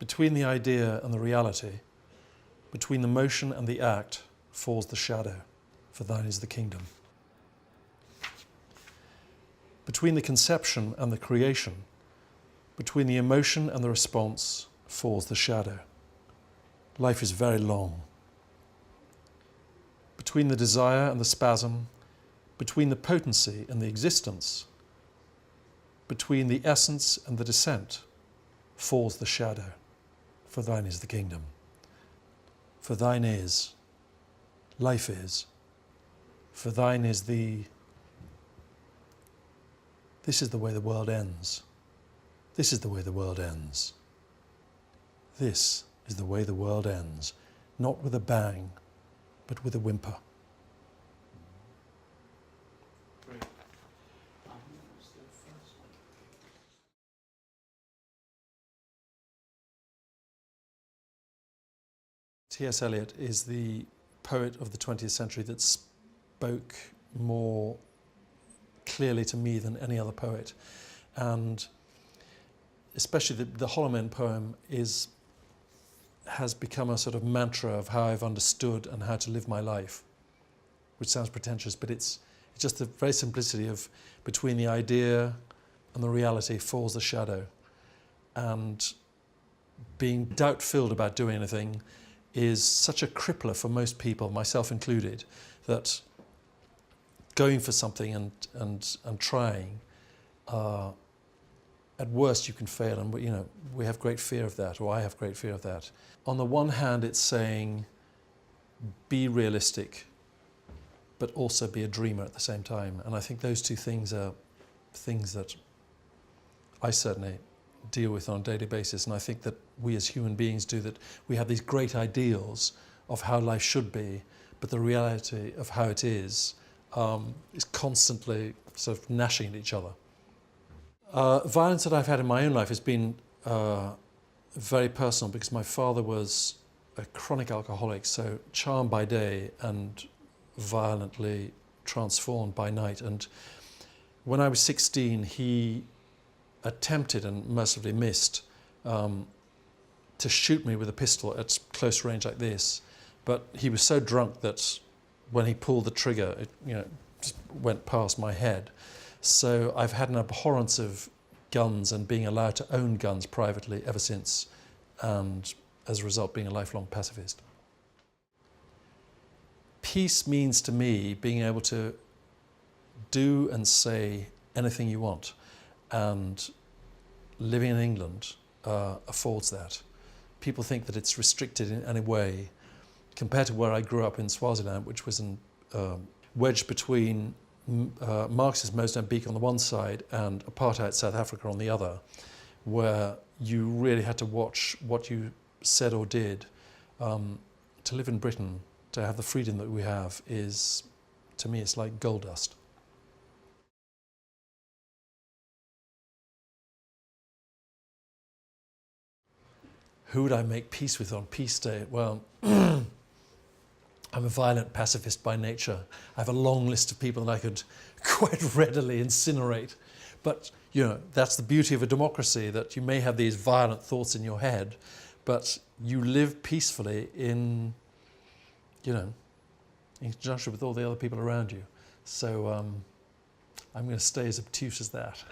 Between the idea and the reality, between the motion and the act, falls the shadow, for thine is the kingdom. Between the conception and the creation, between the emotion and the response, falls the shadow. Life is very long. Between the desire and the spasm, between the potency and the existence, between the essence and the descent, falls the shadow, for thine is the kingdom. For thine is, life is, for thine is the... This is the way the world ends. This is the way the world ends. This is the way the world ends, not with a bang, but with a whimper. Great. T.S. Eliot is the poet of the 20th century that spoke more clearly to me than any other poet. And especially the Hollow Men poem has become a sort of mantra of how I've understood and how to live my life, which sounds pretentious, but it's just the very simplicity of between the idea and the reality falls the shadow. And being doubt-filled about doing anything is such a crippler for most people, myself included, that going for something and trying, at worst you can fail, and we have great fear of that, or I have great fear of that. On the one hand, it's saying be realistic, but also be a dreamer at the same time. And I think those two things are things that I certainly deal with on a daily basis, and I think that we as human beings do that. We have these great ideals of how life should be, but the reality of how it is constantly sort of gnashing at each other. Violence that I've had in my own life has been very personal, because my father was a chronic alcoholic, so charmed by day and violently transformed by night. And when I was 16, he attempted, and mercifully missed, to shoot me with a pistol at close range like this. But he was so drunk that when he pulled the trigger, it just went past my head. So I've had an abhorrence of guns and being allowed to own guns privately ever since, and as a result being a lifelong pacifist. Peace means to me being able to do and say anything you want, and living in England affords that. People think that it's restricted in any way compared to where I grew up in Swaziland, which was wedged between Marxist Mozambique on the one side and apartheid South Africa on the other, where you really had to watch what you said or did. To live in Britain, to have the freedom that we have, is, to me, it's like gold dust. Who would I make peace with on Peace Day? Well, I'm a violent pacifist by nature. I have a long list of people that I could quite readily incinerate. But, that's the beauty of a democracy, that you may have these violent thoughts in your head, but you live peacefully in conjunction with all the other people around you. So I'm going to stay as obtuse as that.